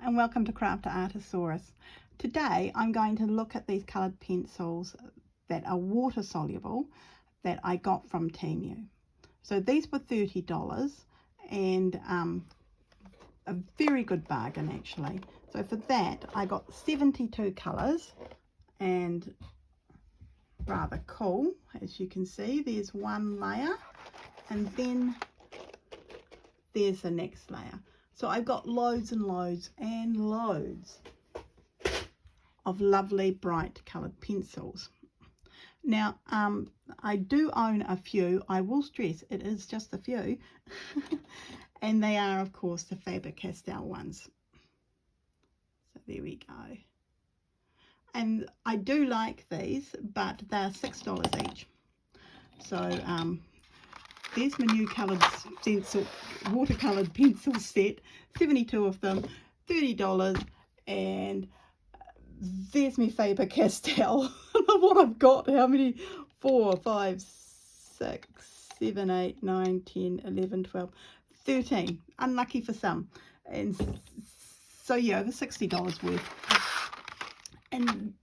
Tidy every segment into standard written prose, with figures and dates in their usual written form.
and welcome to Crafter Artosaurus. Today I'm going to look at these coloured pencils that are water soluble that I got from Temu. So these were $30 and a very good bargain actually. So for that I got 72 colours and rather cool. As you can see, there's one layer and then there's the next layer. So I've got loads and loads and loads of lovely bright coloured pencils. Now I do own a few. I will stress it is just a few and they are of course the Faber-Castell ones. So there we go. And I do like these, but they're $6 each. So there's my new coloured stencil, watercoloured pencil set, 72 of them, $30, and there's my Faber-Castell. What I've got, how many? 4, 5, 6, 7, 8, 9, 10, 11, 12, 13. Unlucky for some. And so yeah, over $60 worth. And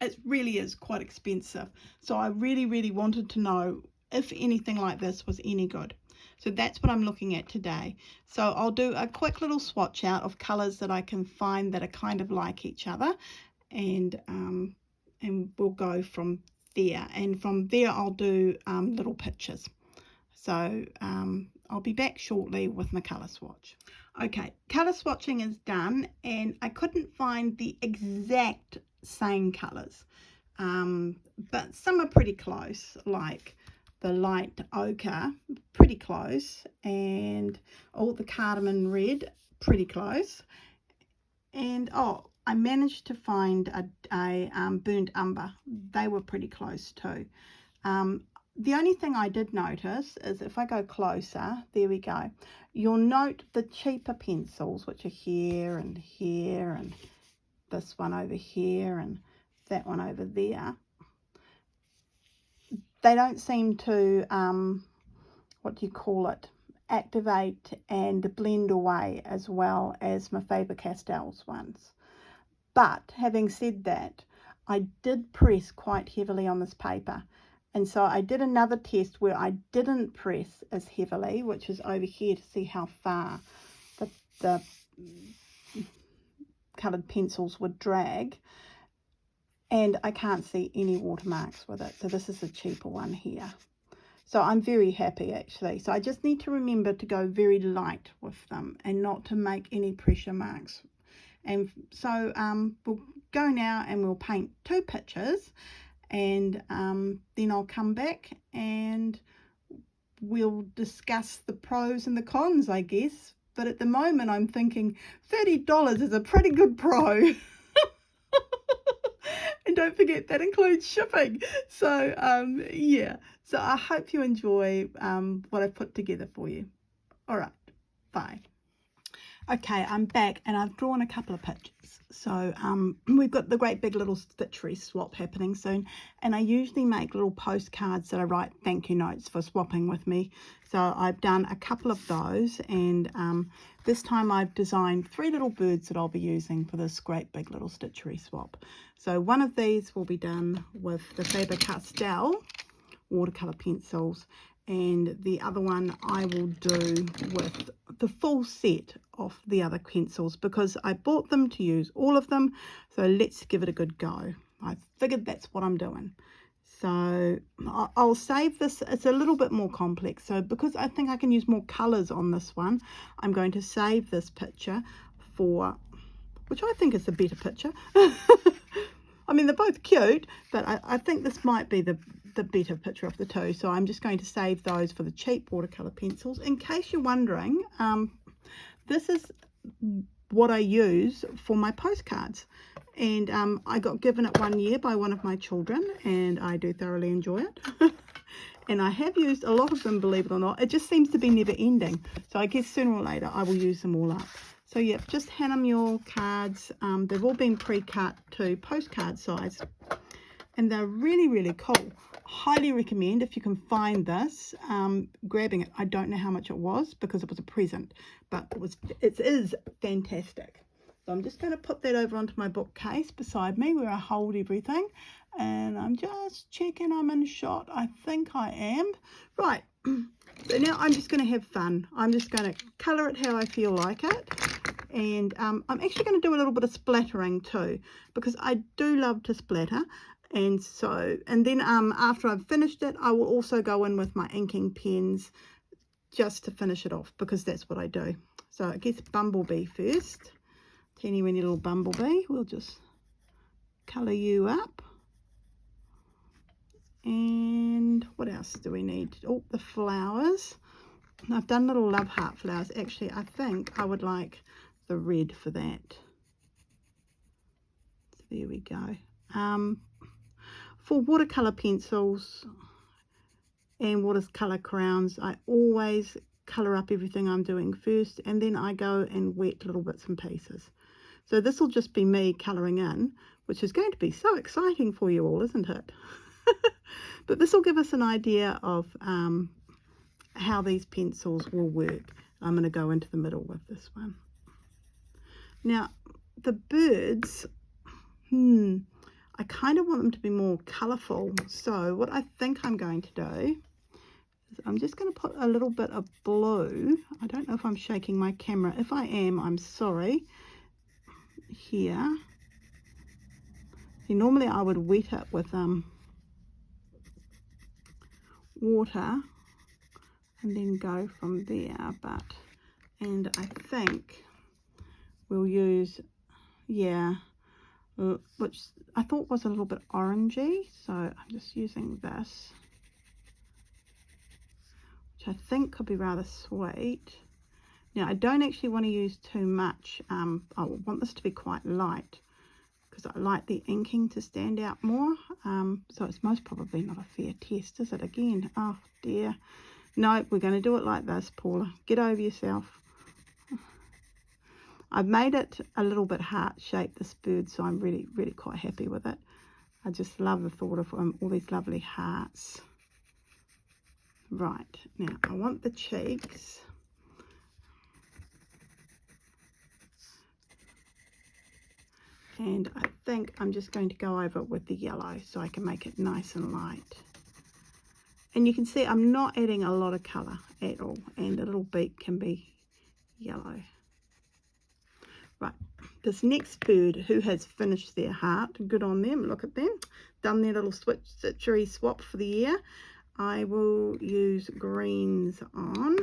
it really is quite expensive. So I really wanted to know if anything like this was any good. So that's what I'm looking at today. So I'll do a quick little swatch out of colours that I can find that are kind of like each other, and we'll go from there. And from there I'll do little pictures. So I'll be back shortly with my colour swatch. Okay, colour swatching is done and I couldn't find the exact same colours, but some are pretty close, like the light ochre, pretty close, and the cardamom red, pretty close, and I managed to find a burnt umber. They were pretty close too. The only thing I did notice is if I go closer, there we go, you'll note the cheaper pencils, which are here and here, and this one over here and that one over there. They don't seem to, activate and blend away as well as my Faber-Castell's ones. But having said that, I did press quite heavily on this paper. And so I did another test where I didn't press as heavily, which is over here, to see how far the coloured pencils would drag. And I can't see any watermarks with it. So this is a cheaper one here. So I'm very happy actually. So I just need to remember to go very light with them and not to make any pressure marks. And so we'll go now and we'll paint 2 pictures, and then I'll come back and we'll discuss the pros and the cons, I guess. But at the moment I'm thinking $30 is a pretty good pro. And don't forget that includes shipping. So yeah, so I hope you enjoy what I've put together for you. All right, bye. Okay, I'm back and I've drawn a couple of pictures. So we've got the great big little stitchery swap happening soon, and I usually make little postcards that I write thank you notes for swapping with me. So I've done a couple of those, and this time I've designed 3 little birds that I'll be using for this great big little stitchery swap. So one of these will be done with the Faber-Castell watercolour pencils, and the other one I will do with the full set of the other pencils, because I bought them to use all of them. So let's give it a good go. I figured that's what I'm doing. So I'll save this. It's a little bit more complex, so because I think I can use more colours on this one, I'm going to save this picture for, which I think is the better picture. I mean, they're both cute, but I think this might be the better picture of the two. So I'm just going to save those for the cheap watercolour pencils. In case you're wondering, this is what I use for my postcards. And I got given it one year by one of my children, and I do thoroughly enjoy it. And I have used a lot of them, believe it or not. It just seems to be never ending. So I guess sooner or later I will use them all up. So yeah, just hand them your cards. They've all been pre-cut to postcard size, and they're really cool. Highly recommend, if you can find this, grabbing it. I don't know how much it was because it was a present, but it is fantastic. So I'm just going to put that over onto my bookcase beside me where I hold everything. And I'm just checking I'm in shot. I think I am. Right. So now I'm just going to have fun. I'm just going to colour it how I feel like it. And I'm actually going to do a little bit of splattering too, because I do love to splatter. And so, and then after I've finished it, I will also go in with my inking pens just to finish it off, because that's what I do. So I guess Bumblebee first. Teeny weeny little Bumblebee. We'll just colour you up. And what else do we need? Oh, the flowers. I've done little love heart flowers. Actually, I think I would like the red for that. So there we go. For watercolour pencils and watercolour crowns, I always colour up everything I'm doing first, and then I go and wet little bits and pieces. So this will just be me colouring in, which is going to be so exciting for you all, isn't it? But this will give us an idea of how these pencils will work. I'm going to go into the middle with this one. Now, the birds, I kind of want them to be more colourful. So what I think I'm going to do is I'm just going to put a little bit of blue. I don't know if I'm shaking my camera. If I am, I'm sorry. Here. See, normally I would wet it with water and then go from there, and I think we'll use, which I thought was a little bit orangey, so I'm just using this, which I think could be rather sweet. Now I don't actually want to use too much. I want this to be quite light because I like the inking to stand out more. So it's most probably not a fair test, is it? Again, oh dear. No, we're going to do it like this, Paula. Get over yourself. I've made it a little bit heart-shaped, this bird, so I'm really, really quite happy with it. I just love the thought of all these lovely hearts. Right, now I want the cheeks. And I think I'm just going to go over it with the yellow so I can make it nice and light. And you can see I'm not adding a lot of colour at all, and the little beak can be yellow. Right, this next bird who has finished their heart, good on them, look at them, done their little stitchery swap for the ear. I will use greens on.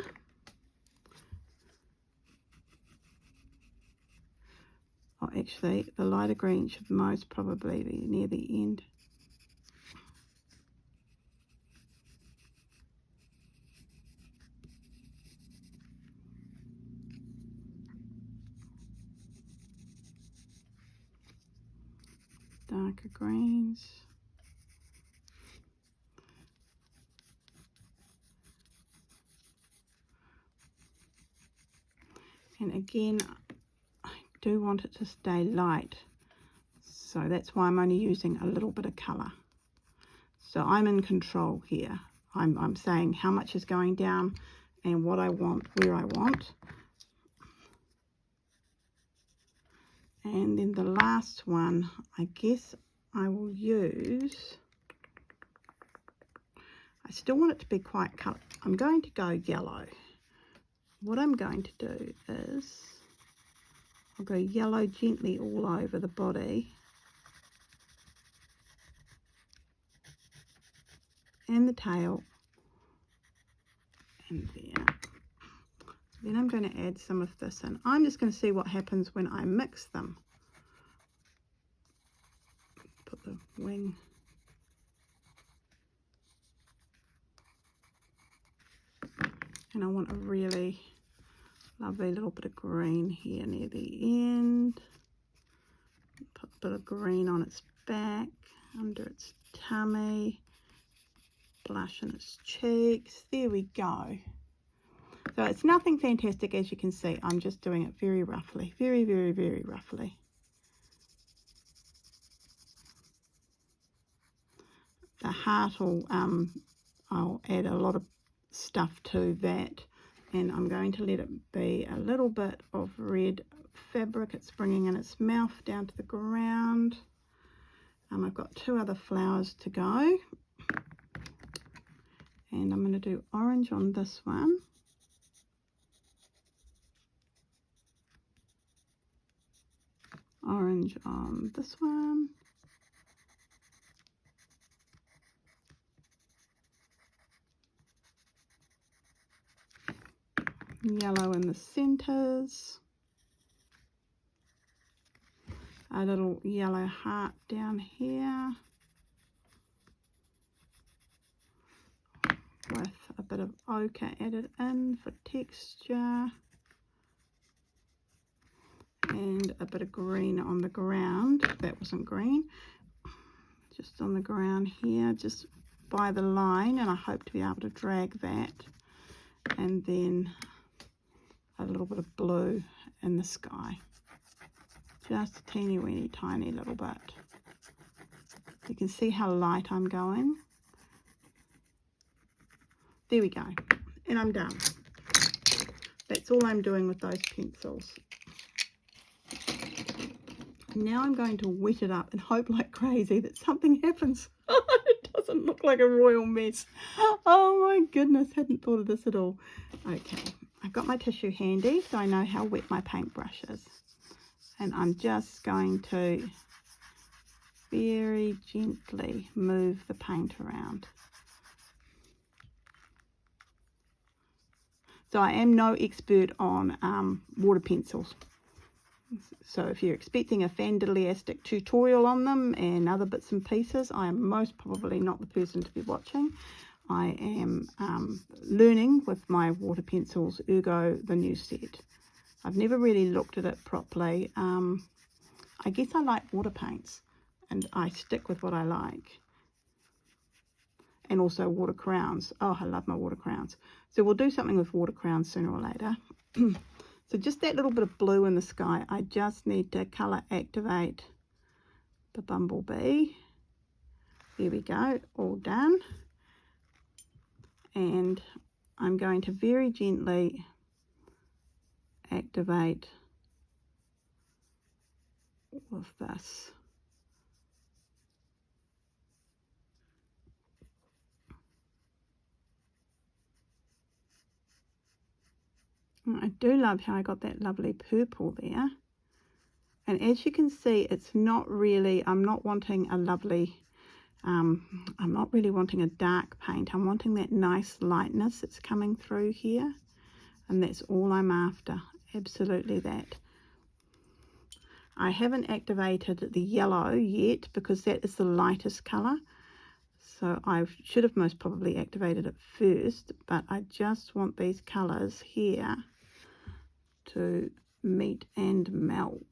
Oh, actually, the lighter green should most probably be near the end. Darker greens. And again, I do want it to stay light. So that's why I'm only using a little bit of colour. So I'm in control here. I'm saying how much is going down and what I want, where I want. And then the last one, I guess I will use, I still want it to be quite coloured. I'm going to go yellow. What I'm going to do is, I'll go yellow gently all over the body. And the tail. And there. Then I'm going to add some of this in. I'm just going to see what happens when I mix them. Put the wing. And I want a really lovely little bit of green here near the end. Put a bit of green on its back, under its tummy, blush in its cheeks. There we go. So it's nothing fantastic, as you can see. I'm just doing it very roughly, very, very, very roughly. The heart will, I'll add a lot of stuff to that and I'm going to let it be a little bit of red fabric. It's bringing in its mouth down to the ground. I've got 2 other flowers to go, and I'm going to do orange on this one. Orange on this one. Yellow in the centers. A little yellow heart down here with a bit of ochre added in for texture, and a bit of green on the ground. That wasn't green, just on the ground here, just by the line, and I hope to be able to drag that, and then a little bit of blue in the sky, just a teeny weeny tiny little bit. You can see how light I'm going. There we go, and I'm done. That's all I'm doing with those pencils. Now I'm going to wet it up and hope like crazy that something happens. It doesn't look like a royal mess. Oh my goodness, hadn't thought of this at all. Okay, I've got my tissue handy, so I know how wet my paintbrush is. And I'm just going to very gently move the paint around. So I am no expert on water pencils. So if you're expecting a fantastic tutorial on them and other bits and pieces, I am most probably not the person to be watching. I am learning with my water pencils, ergo the new set. I've never really looked at it properly. I guess I like water paints, and I stick with what I like. And also water crowns. Oh, I love my water crowns. So we'll do something with water crowns sooner or later. So just that little bit of blue in the sky, I just need to colour activate the bumblebee. There we go, all done. And I'm going to very gently activate all of this. I do love how I got that lovely purple there. And as you can see, it's not really, I'm not wanting a lovely, I'm not really wanting a dark paint. I'm wanting that nice lightness that's coming through here. And that's all I'm after, absolutely that. I haven't activated the yellow yet because that is the lightest colour. So I should have most probably activated it first, but I just want these colours here to meet and melt.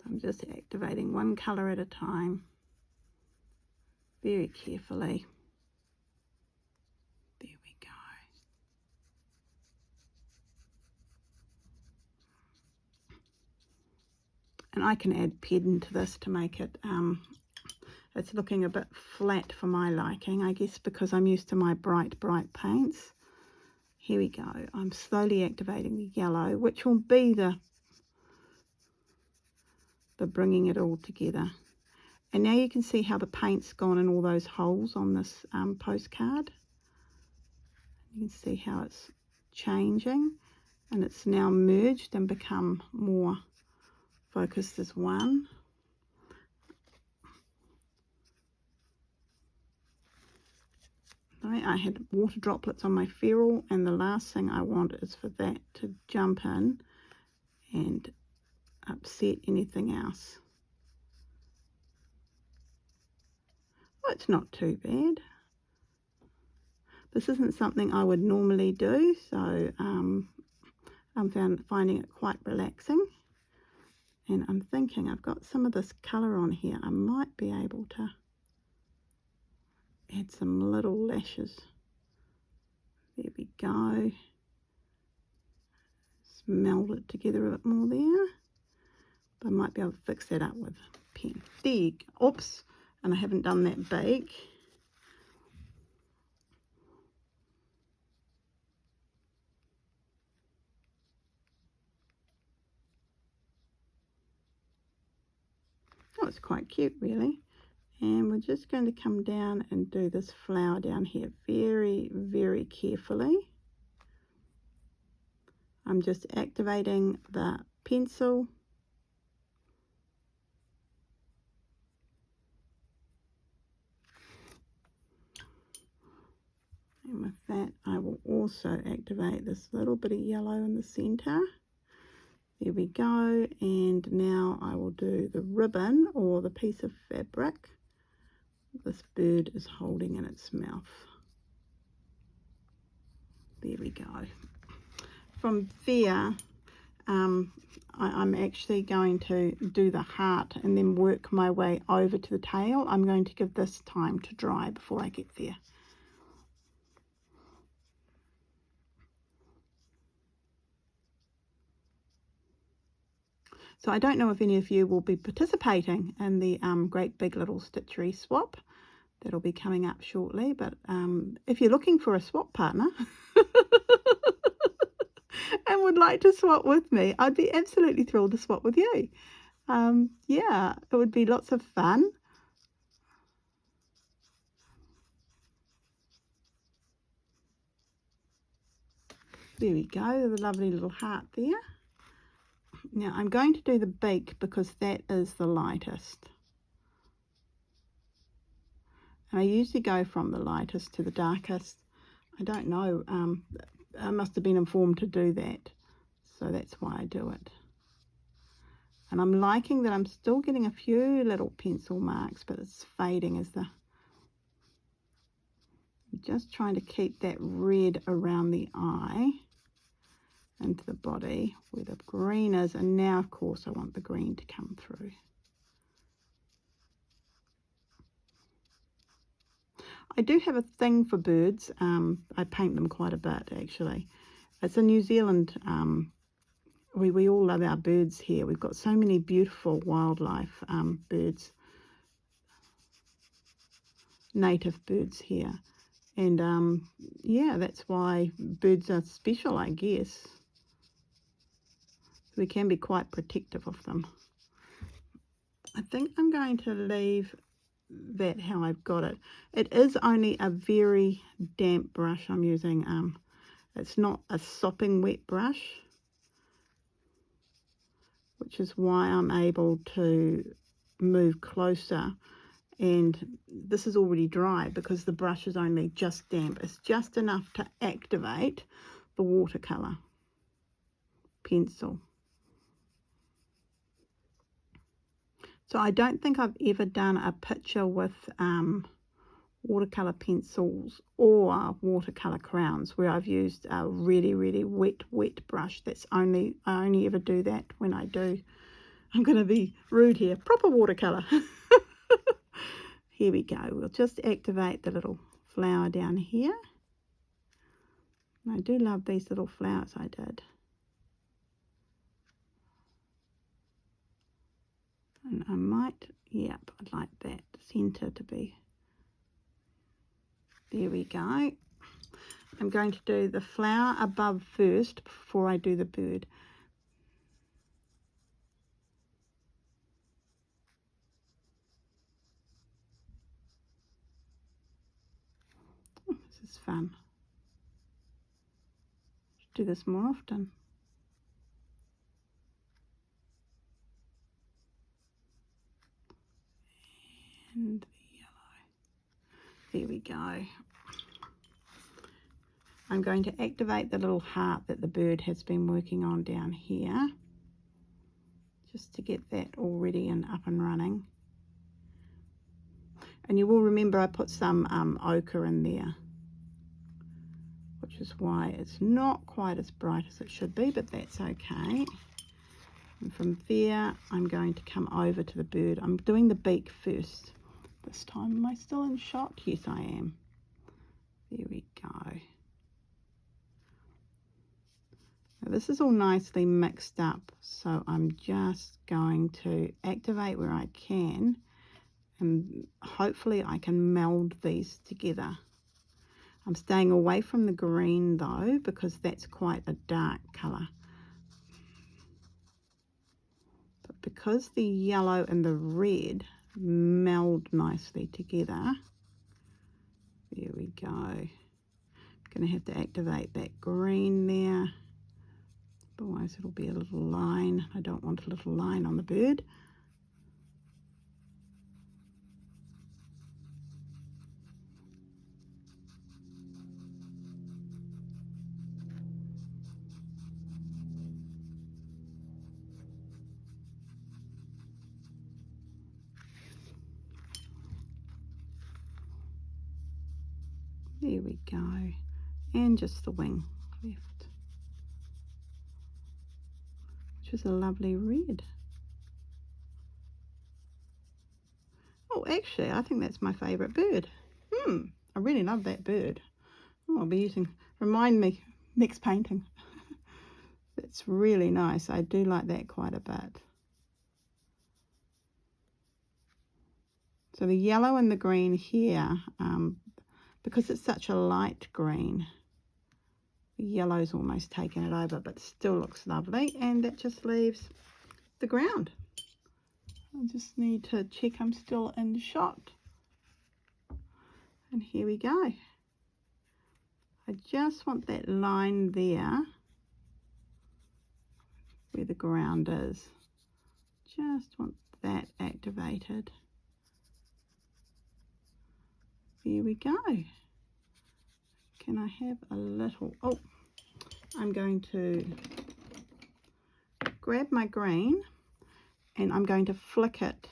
I'm just activating one colour at a time, very carefully. There we go. And I can add pen to this to make it, it's looking a bit flat for my liking, I guess because I'm used to my bright paints. Here we go. I'm slowly activating the yellow, which will be the bringing it all together. And now you can see how the paint's gone in all those holes on this postcard. You can see how it's changing, and it's now merged and become more focused as one. Right, I had water droplets on my ferrule, and the last thing I want is for that to jump in and upset anything else. Well, it's not too bad. This isn't something I would normally do, so I'm finding it quite relaxing. And I'm thinking I've got some of this colour on here. I might be able to add some little lashes. There we go. Just meld it together a bit more there. But I might be able to fix that up with a pen. There you go. Oops. and I haven't done that beak. Oh, it's quite cute really. And we're just going to come down and do this flower down here very, very carefully. I'm just activating the pencil. And with that, I will also activate this little bit of yellow in the center. There we go. And now I will do the ribbon or the piece of fabric this bird is holding in its mouth. There we go. From there, I'm actually going to do the heart and then work my way over to the tail. I'm going to give this time to dry before I get there. So I don't know if any of you will be participating in the Great Big Little Stitchery swap. That'll be coming up shortly, but if you're looking for a swap partner and would like to swap with me, I'd be absolutely thrilled to swap with you. Yeah, it would be lots of fun. There we go, the lovely little heart there. Now I'm going to do the beak because that is the lightest. And I usually go from the lightest to the darkest. I don't know, I must have been informed to do that. So that's why I do it. And I'm liking that I'm still getting a few little pencil marks, but it's fading as I'm just trying to keep that red around the eye into the body where the green is. And now, of course, I want the green to come through. I do have a thing for birds. I paint them quite a bit, actually. It's a New Zealand, we all love our birds here. We've got so many beautiful wildlife birds, native birds here. And yeah, that's why birds are special, I guess. We can be quite protective of them. I think I'm going to leave that how I've got it. It is only a very damp brush I'm using. It's not a sopping wet brush, which is why I'm able to move closer. And this is already dry because the brush is only just damp. It's just enough to activate the watercolour pencil. So I don't think I've ever done a picture with watercolour pencils or watercolour crowns where I've used a really, really wet brush. I only ever do that when I do, I'm going to be rude here, proper watercolour. Here we go. We'll just activate the little flower down here. I do love these little flowers I did. And I might, yep, I'd like that centre to be. There we go. I'm going to do the flower above first before I do the bird. Oh, this is fun. Should do this more often. And the yellow. There we go. I'm going to activate the little heart that the bird has been working on down here, just to get that all ready and up and running. And you will remember I put some ochre in there, which is why it's not quite as bright as it should be, but that's okay. And from there, I'm going to come over to the bird. I'm doing the beak first this time. Am I still in shot? Yes, I am. There we go. Now, this is all nicely mixed up, so I'm just going to activate where I can and hopefully I can meld these together. I'm staying away from the green though, because that's quite a dark colour. But because the yellow and the red meld nicely together, there we go. I'm going to have to activate that green there, otherwise it'll be a little line. I don't want a little line on the bird. There we go, and just the wing left, which is a lovely red. Oh, actually, I think that's my favourite bird. I really love that bird. Oh, I'll be using, remind me, next painting. That's really nice. I do like that quite a bit. So the yellow and the green here, because it's such a light green, the yellow's almost taken it over, but still looks lovely. And that just leaves the ground. I just need to check I'm still in shot. And here we go. I just want that line there where the ground is. Just want that activated. There we go. Can I have a little, oh, I'm going to grab my green and I'm going to flick it.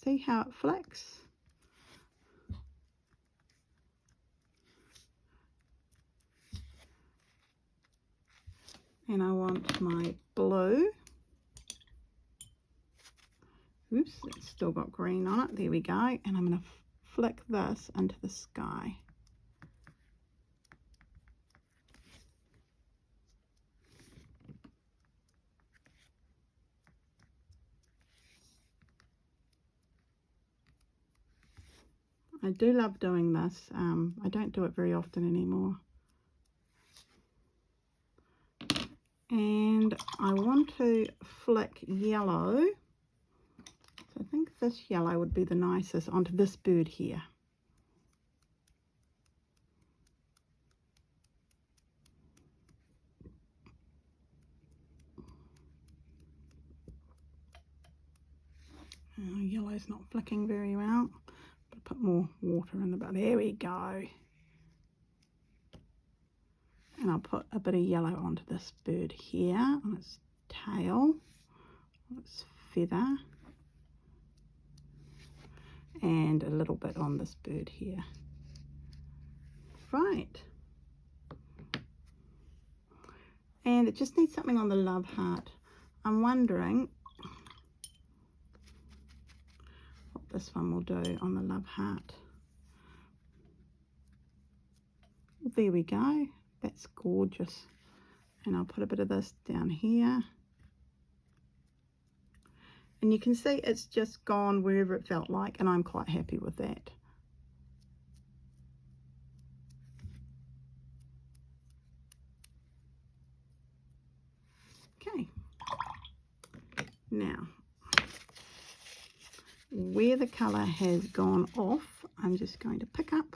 See how it flicks? And I want my blue. Oops, it's still got green on it. There we go. And I'm going to flick this into the sky. I do love doing this. I don't do it very often anymore. And I want to flick yellow. So I think this yellow would be the nicest onto this bird here. Yellow's not flicking very well. Put more water in the bottom. There we go. And I'll put a bit of yellow onto this bird here, on its tail, on its feather, and a little bit on this bird here. Right. And it just needs something on the love heart. I'm wondering what this one will do on the love heart. There we go. That's gorgeous. And I'll put a bit of this down here. And you can see it's just gone wherever it felt like, and I'm quite happy with that. Okay. Now, where the colour has gone off, I'm just going to pick up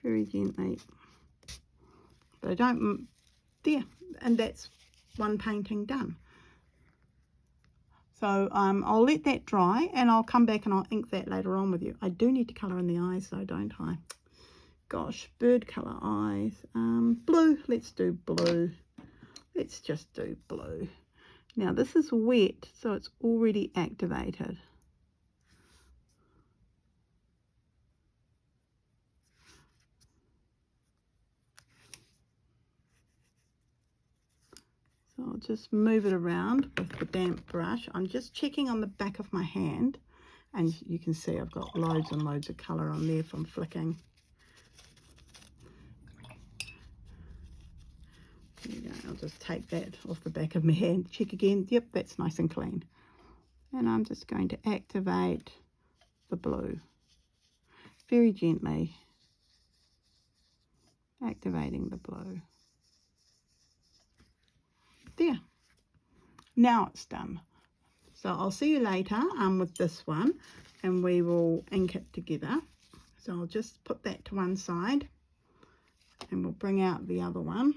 very gently. But I don't, there, and that's one painting done. So I'll let that dry and I'll come back and I'll ink that later on with you. I do need to colour in the eyes though, don't I? Gosh, bird colour eyes. Blue, let's do blue. Let's just do blue. Now this is wet, so it's already activated. So I'll just move it around with the damp brush. I'm just checking on the back of my hand, and you can see I've got loads and loads of colour on there from flicking. There you go. I'll just take that off the back of my hand. Check again. Yep, that's nice and clean. And I'm just going to activate the blue very gently, activating the blue. There. Now it's done. So I'll see you later with this one, and we will ink it together. So I'll just put that to one side and we'll bring out the other one.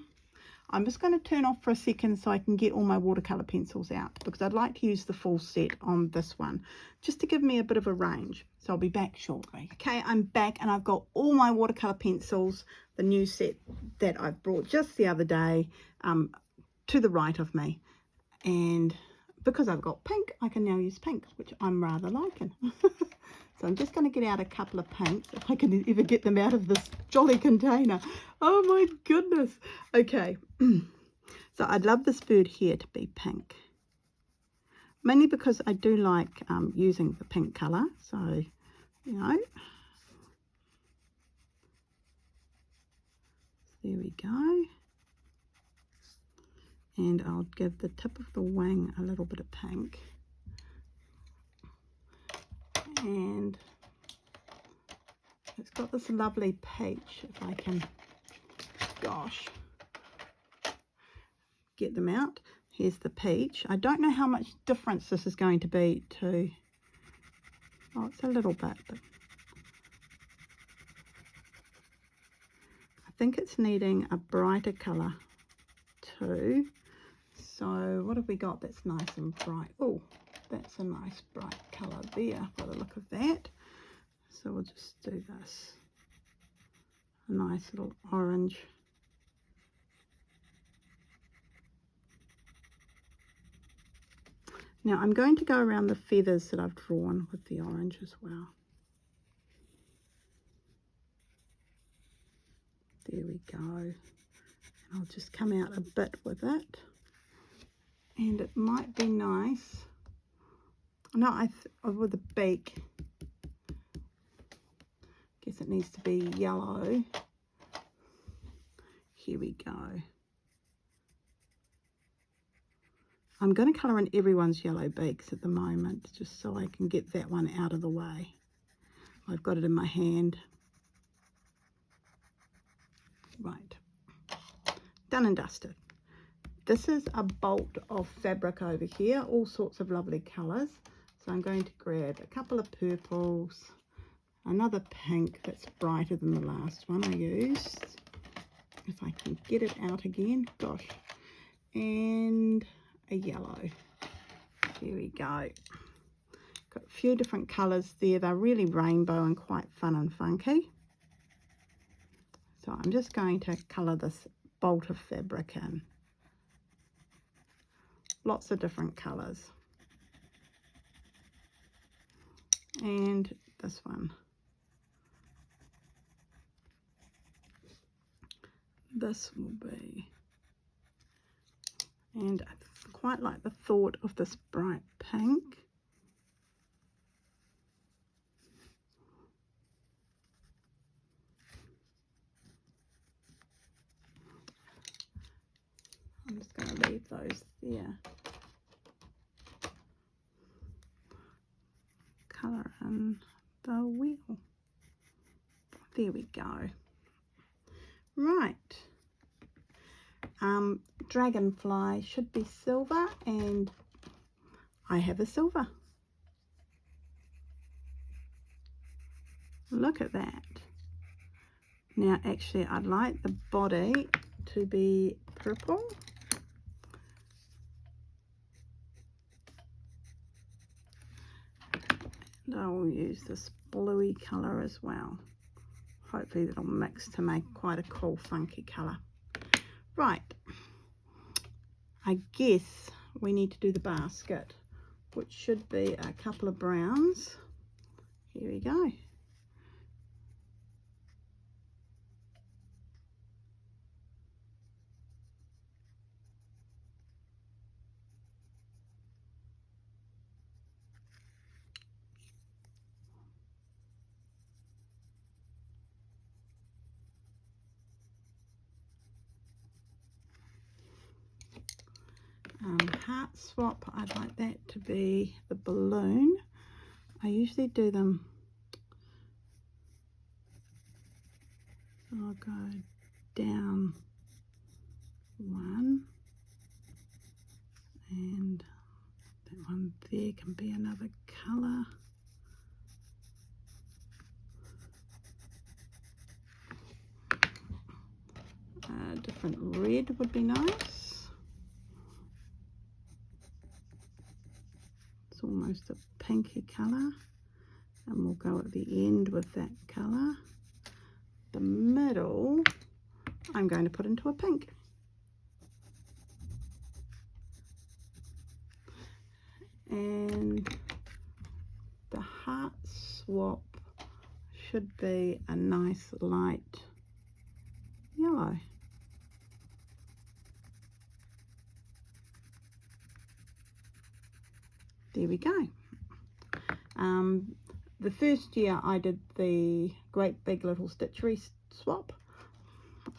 I'm just going to turn off for a second so I can get all my watercolour pencils out, because I'd like to use the full set on this one just to give me a bit of a range. So I'll be back shortly. Okay, I'm back and I've got all my watercolour pencils, the new set that I brought just the other day, to the right of me. And because I've got pink, I can now use pink, which I'm rather liking. So I'm just going to get out a couple of pinks, if I can ever get them out of this jolly container. Oh my goodness. Okay. So I'd love this bird here to be pink. Mainly because I do like using the pink colour. So, you know. There we go. And I'll give the tip of the wing a little bit of pink. And it's got this lovely peach, if I can, gosh, get them out. Here's the peach. I don't know how much difference this is going to be to, oh, it's a little bit, but I think it's needing a brighter colour too. So what have we got that's nice and bright? Oh, that's a nice bright colour there by the look of that. So we'll just do this. A nice little orange. Now I'm going to go around the feathers that I've drawn with the orange as well. There we go. And I'll just come out a bit with it. And it might be nice. No, with the beak. Guess it needs to be yellow. Here we go. I'm going to colour in everyone's yellow beaks at the moment, just so I can get that one out of the way. I've got it in my hand. Right. Done and dusted. This is a bolt of fabric over here, all sorts of lovely colours. So I'm going to grab a couple of purples, another pink that's brighter than the last one I used, if I can get it out again, gosh, and a yellow. There we go. Got a few different colours there. They're really rainbow and quite fun and funky. So I'm just going to colour this bolt of fabric in. Lots of different colours. And this one. This will be. And I quite like the thought of this bright pink. I'm just going to leave those there. Colour in the wheel. There we go. Right. Dragonfly should be silver, and I have a silver. Look at that. Now actually I'd like the body to be purple. And I will use this bluey colour as well. Hopefully that'll mix to make quite a cool funky colour. Right, I guess we need to do the basket, which should be a couple of browns. Here we go. heart swap, I'd like that to be the balloon. I usually do them, so I'll go down one, and that one there can be another colour. A different red would be nice. It's almost a pinky colour, and we'll go at the end with that colour. The middle I'm going to put into a pink. And the heart swap should be a nice light yellow. There we go. The first year I did the great big little stitchery swap.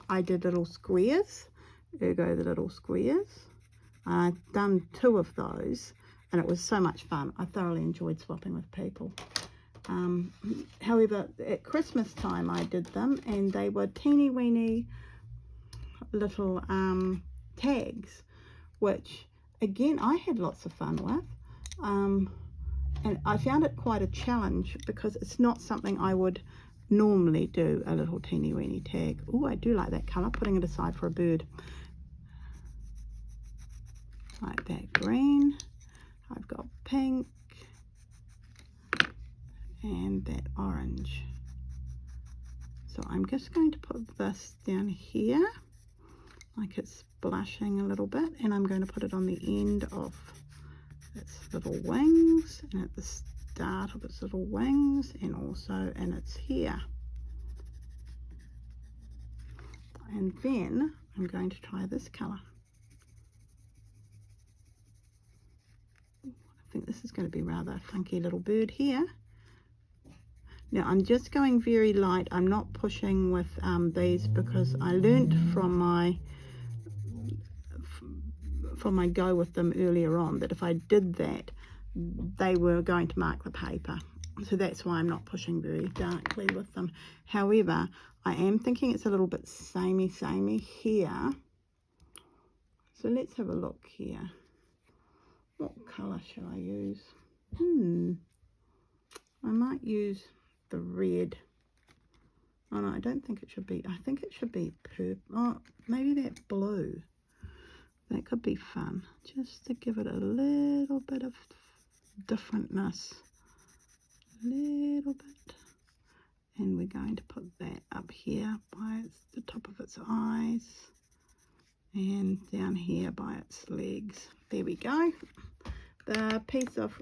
I did little squares, ergo the little squares. I've done 2 of those, and it was so much fun. I thoroughly enjoyed swapping with people. However, at Christmas time I did them, and they were teeny weeny little tags, which again I had lots of fun with. And I found it quite a challenge because it's not something I would normally do, a little teeny weeny tag. Oh, I do like that colour, putting it aside for a bird. Like that green. I've got pink and that orange. So I'm just going to put this down here, like it's blushing a little bit, and I'm going to put it on the end of its little wings, and at the start of its little wings, and also in its hair. And then I'm going to try this colour. I think this is going to be rather a funky little bird here. Now I'm just going very light. I'm not pushing with these, because I learnt from my go with them earlier on that if I did that, they were going to mark the paper. So that's why I'm not pushing very darkly with them. However, I am thinking it's a little bit samey here. So let's have a look here. What colour shall I use? I might use the red. Oh no, I don't think it should be. I think it should be purple. Oh, maybe that blue. That could be fun, just to give it a little bit of differentness. A little bit. And we're going to put that up here by the top of its eyes, and down here by its legs. There we go. The piece of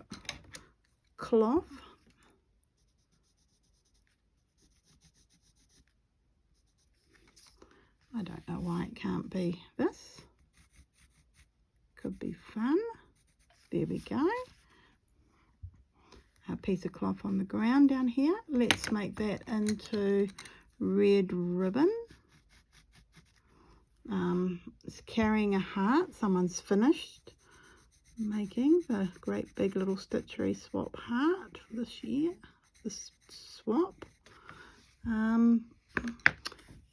cloth, I don't know why it can't be this. Could be fun. There we go. A piece of cloth on the ground down here. Let's make that into red ribbon. It's carrying a heart. Someone's finished making the great big little stitchery swap heart this year, this swap. And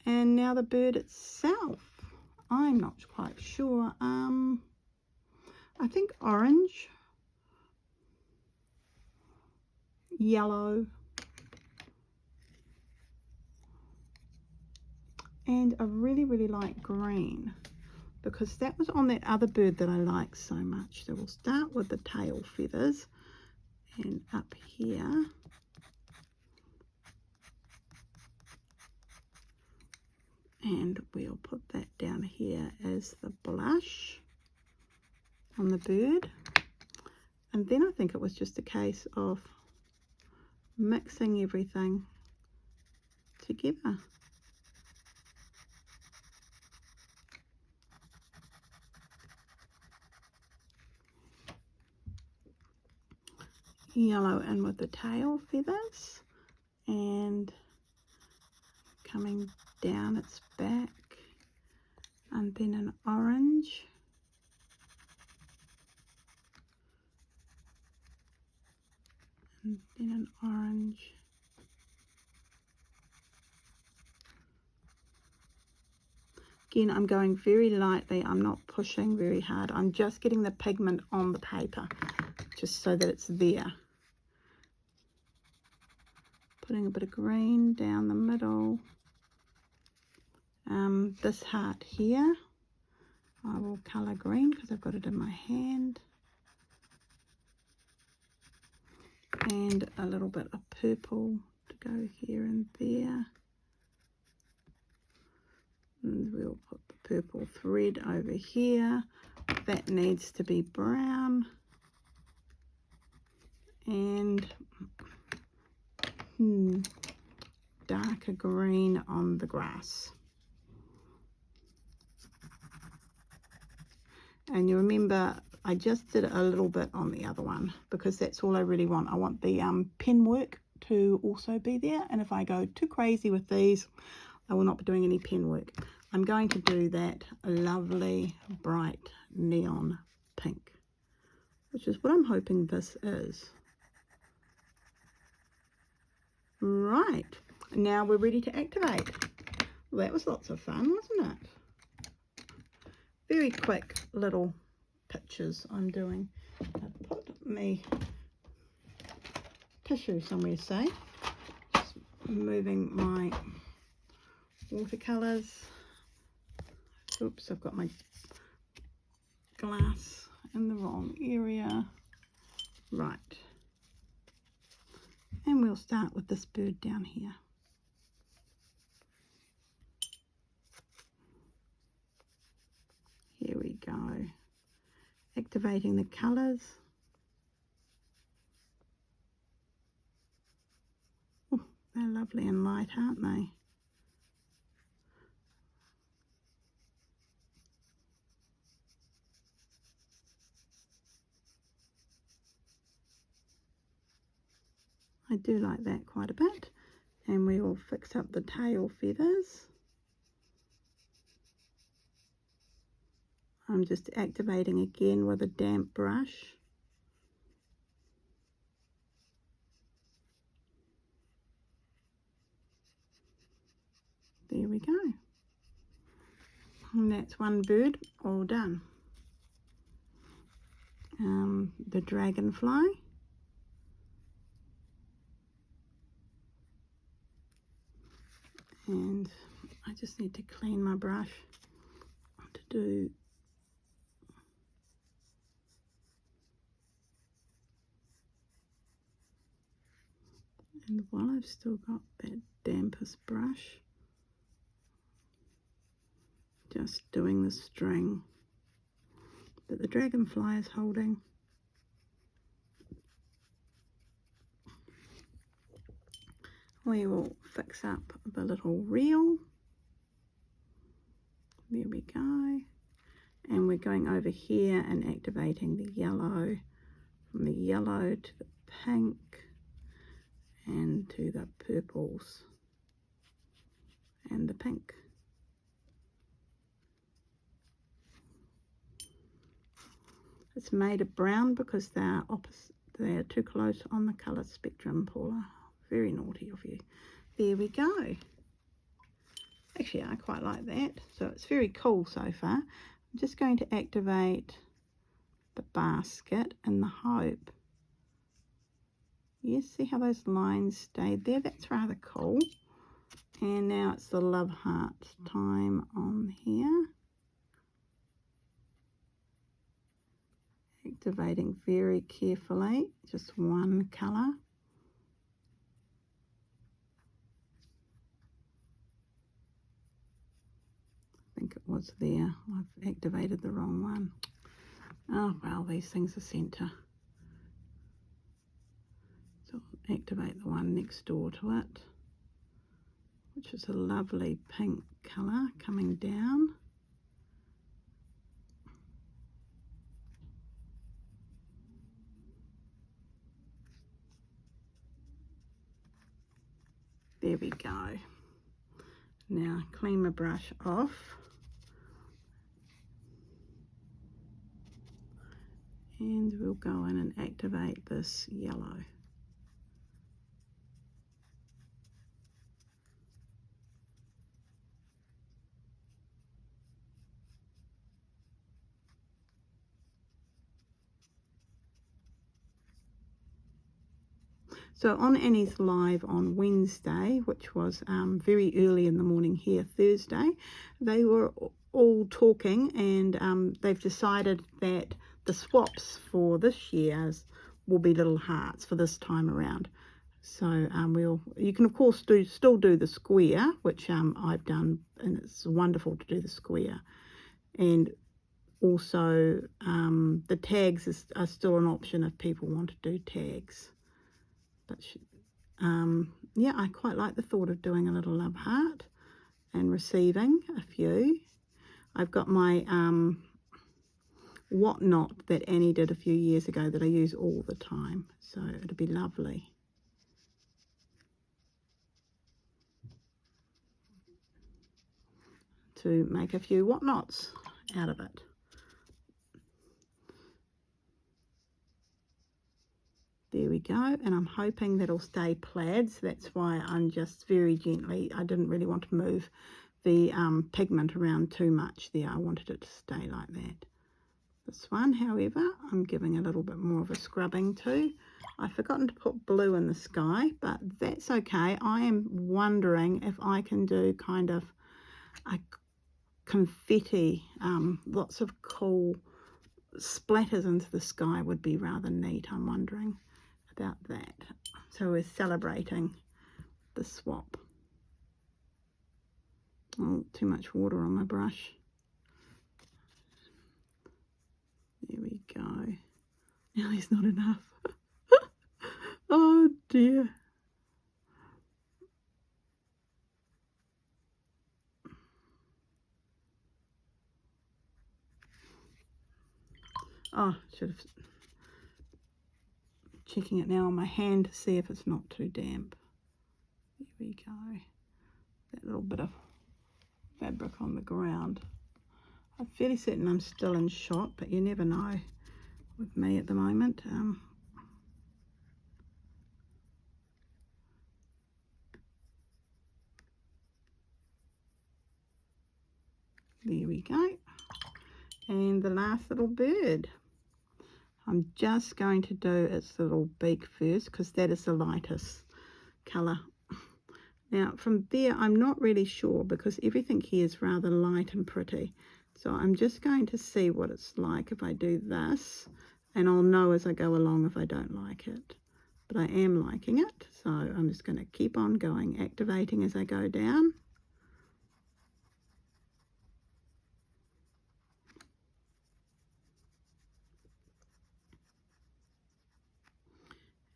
now the bird itself, I'm not quite sure. I think orange, yellow, and I really like green, because that was on that other bird that I like so much. So we'll start with the tail feathers, and up here and we'll put that down here as the blush on the bird. And then I think it was just a case of mixing everything together. Yellow in with the tail feathers, and coming down its back, and then an orange, and then an orange. Again, I'm going very lightly. I'm not pushing very hard. I'm just getting the pigment on the paper, just so that it's there. Putting a bit of green down the middle. This heart here, I will colour green because I've got it in my hand. And a little bit of purple to go here and there. And we'll put the purple thread over here. That needs to be brown. And darker green on the grass. And you remember I just did a little bit on the other one because that's all I really want. I want the pen work to also be there, and if I go too crazy with these, I will not be doing any pen work. I'm going to do that lovely bright neon pink, which is what I'm hoping this is. Right, now we're ready to activate. Well, that was lots of fun, wasn't it? Very quick little pictures I'm doing. I put my tissue somewhere safe. Just moving my watercolours. Oops, I've got my glass in the wrong area. Right. And we'll start with this bird down here. Here we go. Activating the colours. Oh, they're lovely and light, aren't they? I do like that quite a bit. And we will fix up the tail feathers. I'm just activating again with a damp brush. There we go. And that's one bird all done. The dragonfly. And I just need to clean my brush to do and while I've still got that dampest brush, just doing the string that the dragonfly is holding. We will fix up the little reel. There we go. And we're going over here and activating the yellow, from the yellow to the pink and to the purples and the pink. It's made of brown because they are opposite. They are too close on the colour spectrum, Paula. Very naughty of you. There we go. Actually, I quite like that. So it's very cool so far. I'm just going to activate the basket in the hope. Yes, see how those lines stayed there? That's rather cool. And now it's the love heart time on here. Activating very carefully, just one colour. I think it was there. I've activated the wrong one. Oh well, these things are centre. So I'll activate the one next door to it, which is a lovely pink colour coming down. There we go. Now clean my brush off. And we'll go in and activate this yellow. So on Annie's live on Wednesday, which was very early in the morning here Thursday, they were all talking, and they've decided that the swaps for this year's will be little hearts for this time around. So you can of course still do the square, which I've done, and it's wonderful to do the square. And also the tags are still an option if people want to do tags. But yeah, I quite like the thought of doing a little love heart and receiving a few. I've got my whatnot that Annie did a few years ago that I use all the time, so it'll be lovely. To make a few whatnots out of it. There we go, and I'm hoping that'll stay plaid, so that's why I'm just very gently, I didn't really want to move the pigment around too much there. I wanted it to stay like that. This one, however, I'm giving a little bit more of a scrubbing to. I've forgotten to put blue in the sky, but that's okay. I am wondering if I can do kind of a confetti, lots of cool splatters into the sky would be rather neat. I'm wondering about that. So we're celebrating the swap. Oh, too much water on my brush. There we go. Now there's not enough. Oh dear. Oh, should have checking it now on my hand to see if it's not too damp. There we go. That little bit of fabric on the ground. I'm fairly certain I'm still in shot, but you never know with me at the moment. There we go. And the last little bird. I'm just going to do its little beak first because that is the lightest colour. Now from there I'm not really sure because everything here is rather light and pretty. So I'm just going to see what it's like if I do this, and I'll know as I go along if I don't like it. But I am liking it, so I'm just going to keep on going, activating as I go down.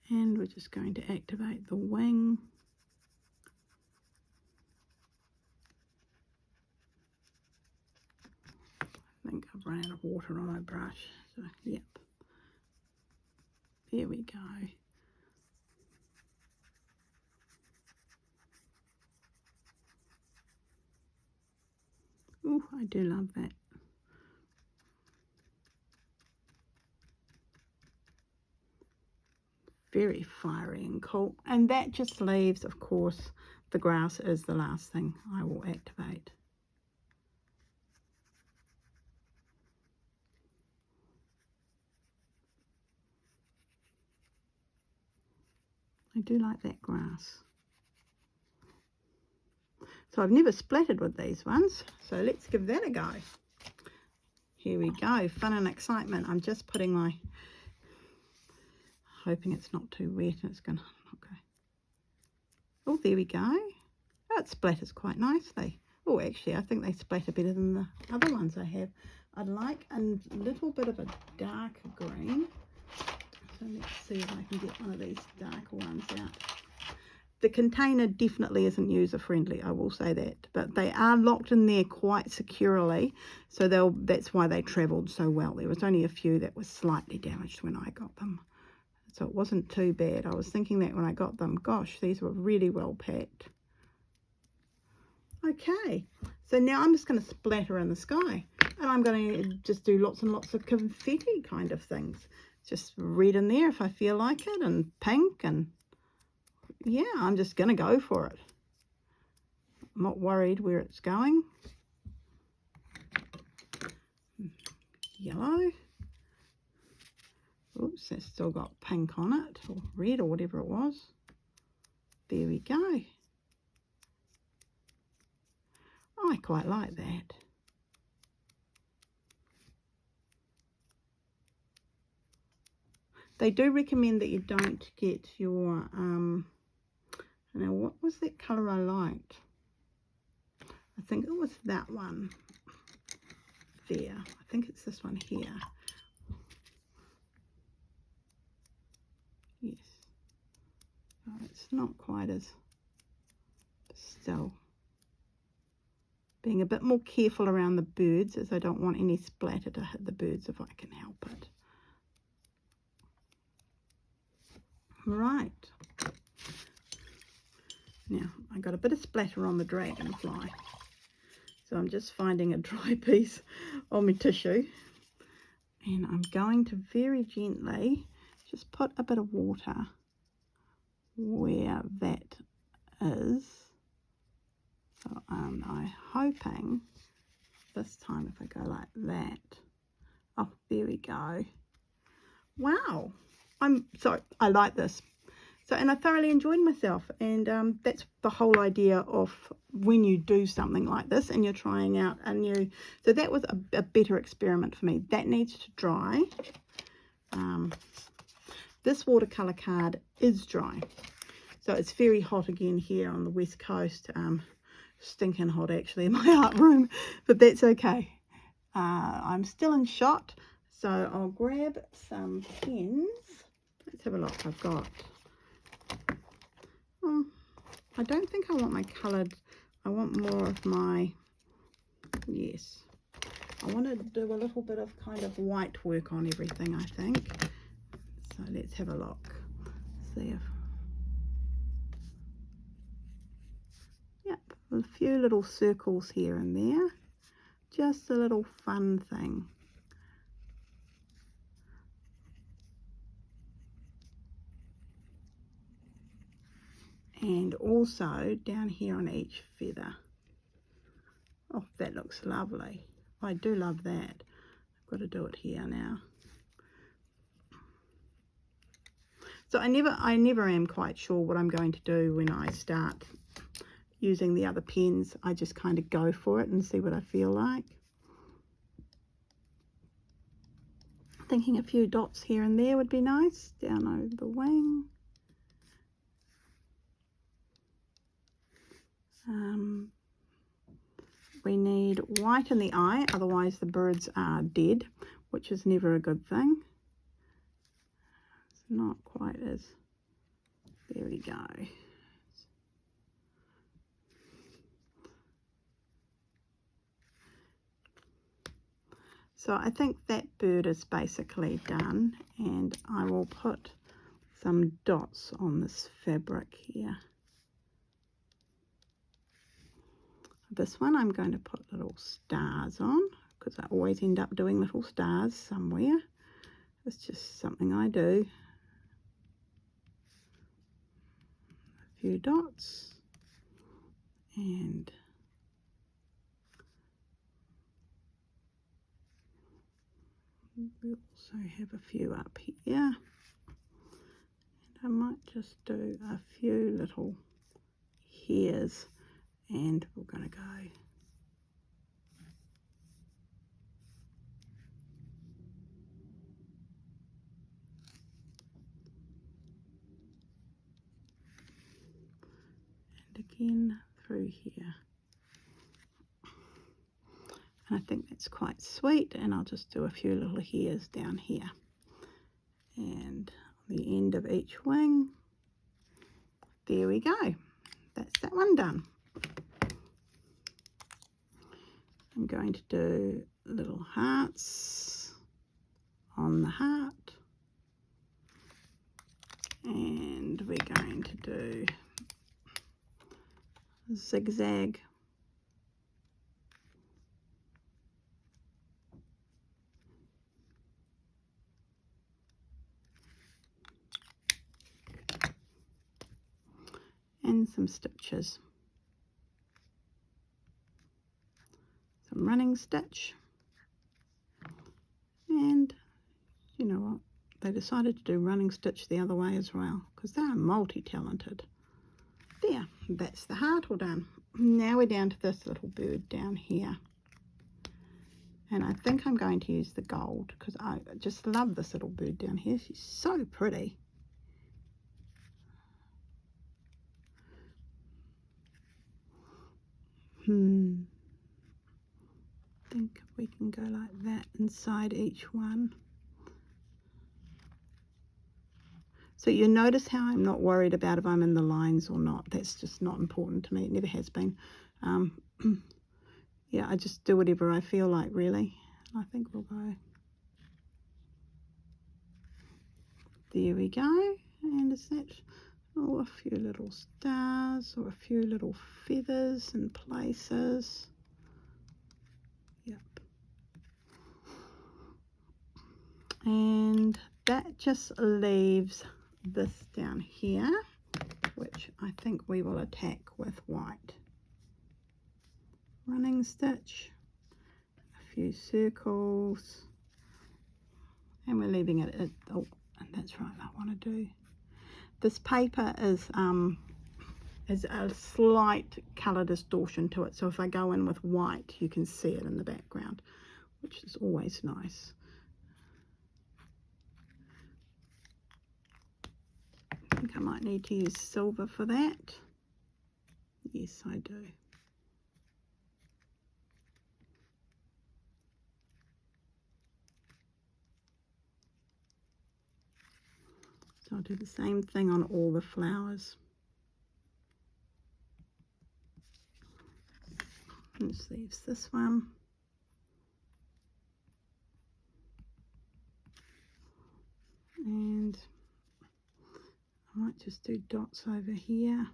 And we're just going to activate the wing. I think I've run out of water on my brush, so yep. There we go. Oh, I do love that. Very fiery and cool. And that just leaves, of course, the grass is the last thing I will activate. I do like that grass. So I've never splattered with these ones, so let's give that a go. Here we go, fun and excitement. I'm just putting my, hoping it's not too wet and it's gonna, okay. Oh, there we go. Oh, it splatters quite nicely. Oh, actually, I think they splatter better than the other ones I have. I'd like a little bit of a darker green. So let's see if I can get one of these darker ones out. The container definitely isn't user friendly, I will say that, but they are locked in there quite securely, so that's why they travelled so well. There was only a few that were slightly damaged when I got them, so it wasn't too bad. I was thinking that when I got them, gosh, these were really well packed. Okay, so now I'm just going to splatter in the sky, and I'm going to just do lots and lots of confetti kind of things. Just red in there if I feel like it, and pink, and yeah, I'm just going to go for it. I'm not worried where it's going. Yellow. Oops, that's still got pink on it, or red, or whatever it was. There we go. I quite like that. They do recommend that you don't get your, now what was that colour I liked? I think it was that one there. I think it's this one here. Yes. Oh, it's not quite as, still. Being a bit more careful around the birds, as I don't want any splatter to hit the birds if I can help it. Right. Now, I got a bit of splatter on the dragonfly. So I'm just finding a dry piece on my tissue. And I'm going to very gently just put a bit of water where that is. So I'm hoping this time if I go like that. Oh, there we go. Wow. I like this. So, and I thoroughly enjoyed myself, and that's the whole idea of when you do something like this and you're trying out a new, so that was a better experiment for me. That needs to dry. This watercolour card is dry. So it's very hot again here on the west coast. Stinking hot actually in my art room, but that's okay. I'm still in shot, so I'll grab some pens. Let's have a look. I've got, I don't think I want my coloured, I want more of my, yes, I want to do a little bit of kind of white work on everything, I think. So let's have a look, see if, yep, a few little circles here and there, just a little fun thing. And also down here on each feather. Oh, that looks lovely. I do love that. I've got to do it here now. So I never am quite sure what I'm going to do when I start using the other pens. I just kind of go for it and see what I feel like. Thinking a few dots here and there would be nice, down over the wing. We need white in the eye, otherwise the birds are dead, which is never a good thing. It's not quite as, there we go. So I think that bird is basically done, and I will put some dots on this fabric here. This one I'm going to put little stars on, because I always end up doing little stars somewhere. It's just something I do. A few dots, and we also have a few up here. And I might just do a few little hairs, and we're going to go. And again through here. And I think that's quite sweet, and I'll just do a few little hairs down here. And on the end of each wing, there we go. That's that one done. I'm going to do little hearts on the heart. And we're going to do zigzag. And some stitches. Some running stitch. And you know what? they decided to do running stitch the other way as well, because they are multi-talented. There, that's the heart all done. Now we're down to this little bird down here. And I think I'm going to use the gold, because I just love this little bird down here. She's so pretty. I think if we can go like that inside each one. So you notice how I'm not worried about if I'm in the lines or not. That's just not important to me. It never has been. Yeah, I just do whatever I feel like, really. I think we'll go. There we go. And is that a few little stars or a few little feathers in places? Yep. And that just leaves this down here, which I think we will attack with white. Running stitch, a few circles, and we're leaving it at, oh, that's right, I want to do. This paper is a slight colour distortion to it, so if I go in with white, you can see it in the background, which is always nice. I think I might need to use silver for that. Yes, I do. So I'll do the same thing on all the flowers. This leaves this one. And I might just do dots over here.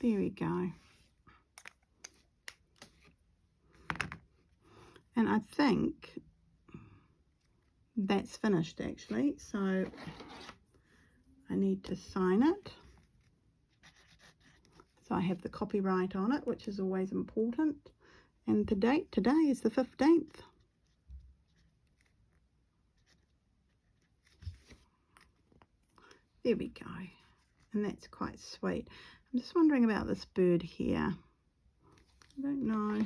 There we go. And I think that's finished actually, so I need to sign it. So I have the copyright on it, which is always important. And the date today is the 15th. There we go. And that's quite sweet. I'm just wondering about this bird here. I don't know.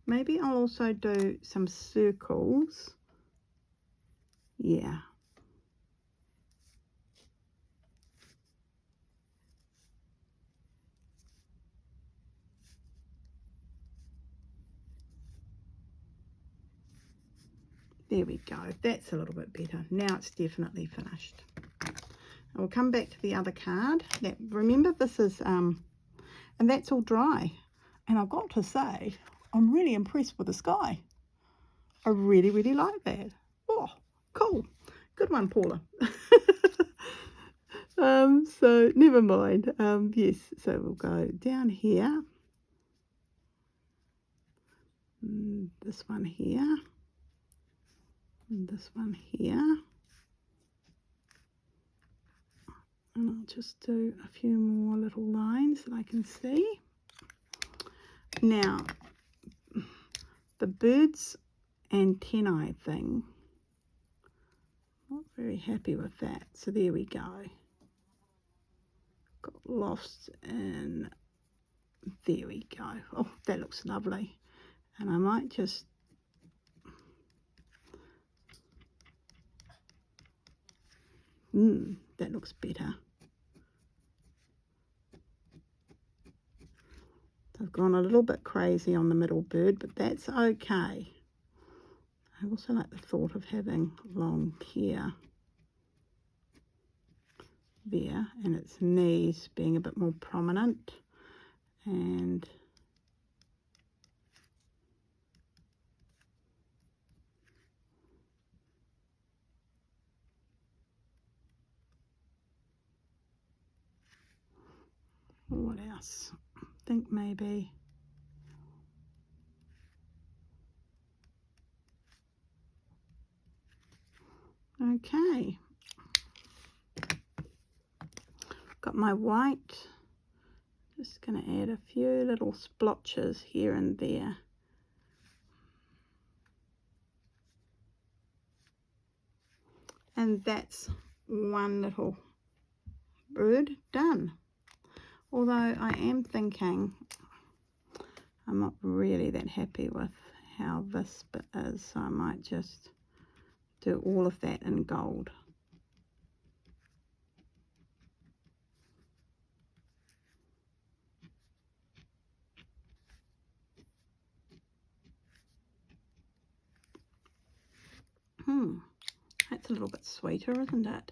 Maybe I'll also do some circles. Yeah. There we go. That's a little bit better. Now it's definitely finished. We'll come back to the other card. Now, remember, this is, and that's all dry. And I've got to say, I'm really impressed with the sky. I really, really like that. Oh, cool. Good one, Paula. So never mind. Yes, so we'll go down here. This one here. And this one here. And I'll just do a few more little lines that I can see. Now, the bird's antennae thing, not very happy with that. So there we go. Got lost in, there we go. Oh, that looks lovely. And I might just, that looks better. I've gone a little bit crazy on the middle bird, but that's okay. I also like the thought of having long hair there and its knees being a bit more prominent. And what else? I think maybe okay. Got my white. Just going to add a few little splotches here and there. And that's one little bird done. Although I am thinking I'm not really that happy with how this bit is, so I might just do all of that in gold. That's a little bit sweeter, isn't it?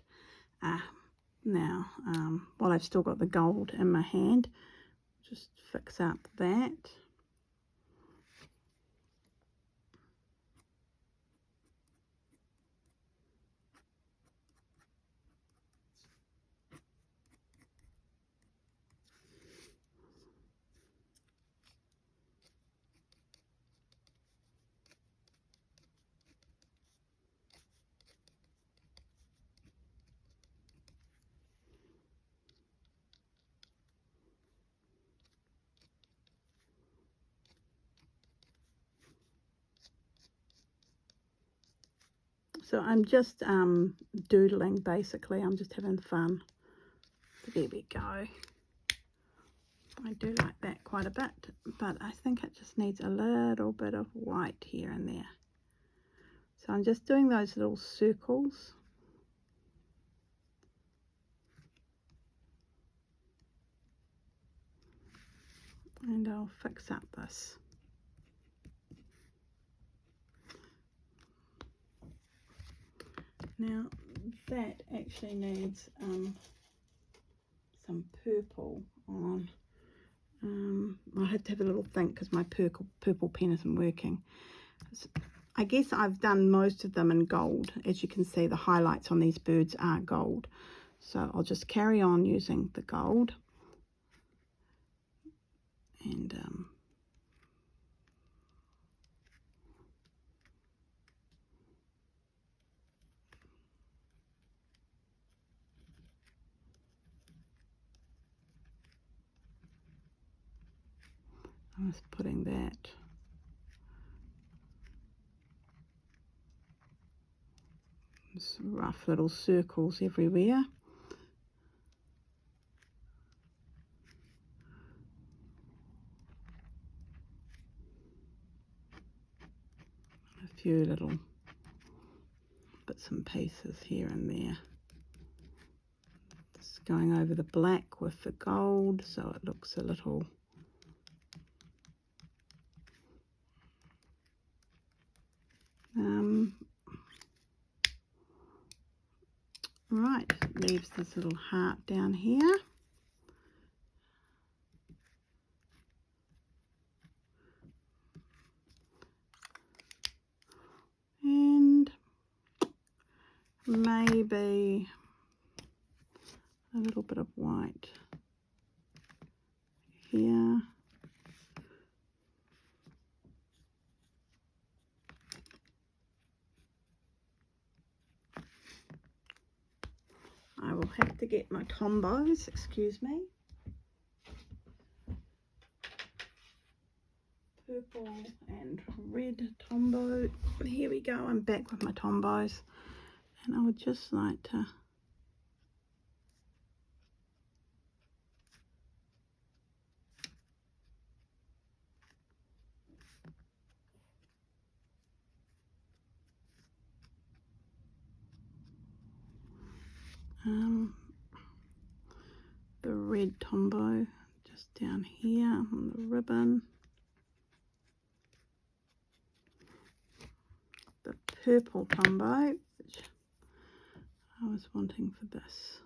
Now, while I've still got the gold in my hand, just fix up that. So I'm just doodling, basically. I'm just having fun. There we go. I do like that quite a bit, but I think it just needs a little bit of white here and there. So I'm just doing those little circles. And I'll fix up this. Now that actually needs some purple on. I have to have a little think because my purple pen isn't working. I guess I've done most of them in gold. As you can see, the highlights on these birds are gold. So I'll just carry on using the gold. And I'm just putting that just rough little circles everywhere. A few little bits and pieces here and there. Just going over the black with the gold so it looks a little right, leaves this little heart down here. And maybe a little bit of white here. I will have to get my tombos, excuse me. Purple and red tombow. Here we go, I'm back with my tombos. And I would just like to the red tombow just down here on the ribbon. The purple tombow, which I was wanting for this.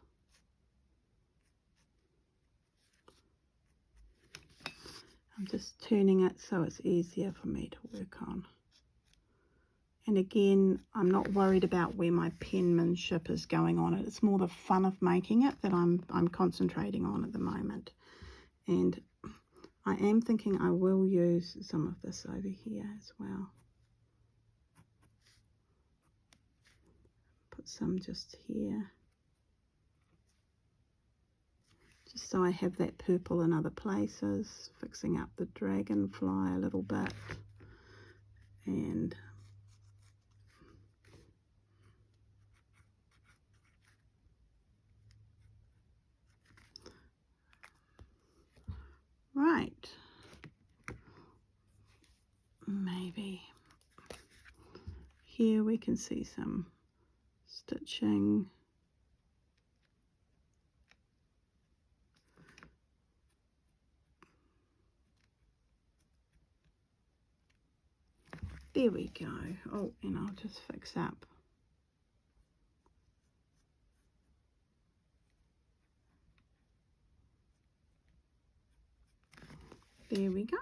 I'm just turning it so it's easier for me to work on. And again, I'm not worried about where my penmanship is going on it. It's more the fun of making it that I'm concentrating on at the moment. And I am thinking I will use some of this over here as well. Put some just here. Just so I have that purple in other places, fixing up the dragonfly a little bit. And right, maybe here we can see some stitching. There we go. Oh, and I'll just fix up. There we go.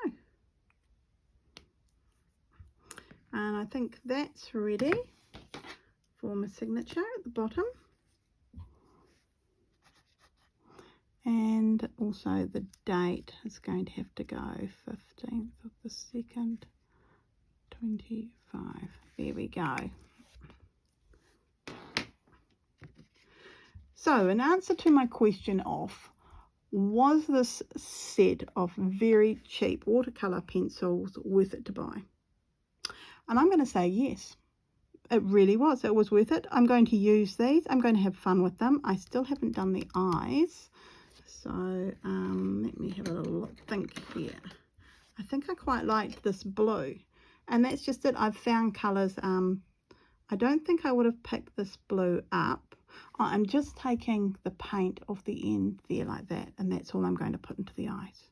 And I think that's ready for my signature at the bottom. And also the date is going to have to go 15th of the 2nd, 25. There we go. So in answer to my question of, was this set of very cheap watercolour pencils worth it to buy? And I'm going to say yes. It really was. It was worth it. I'm going to use these. I'm going to have fun with them. I still haven't done the eyes. So let me have a little think here. I think I quite liked this blue. And that's just it. I've found colours. I don't think I would have picked this blue up. I'm just taking the paint off the end there like that. And that's all I'm going to put into the eyes.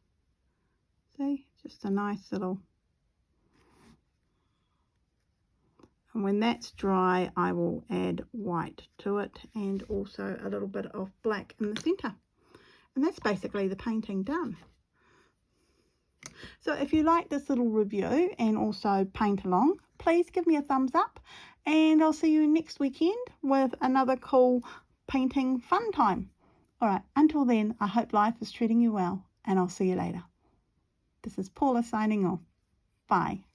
See? Just a nice little... And when that's dry, I will add white to it and also a little bit of black in the centre. And that's basically the painting done. So if you like this little review and also paint along, please give me a thumbs up. And I'll see you next weekend with another cool painting fun time. All right, until then, I hope life is treating you well, and I'll see you later. This is Paula signing off. Bye.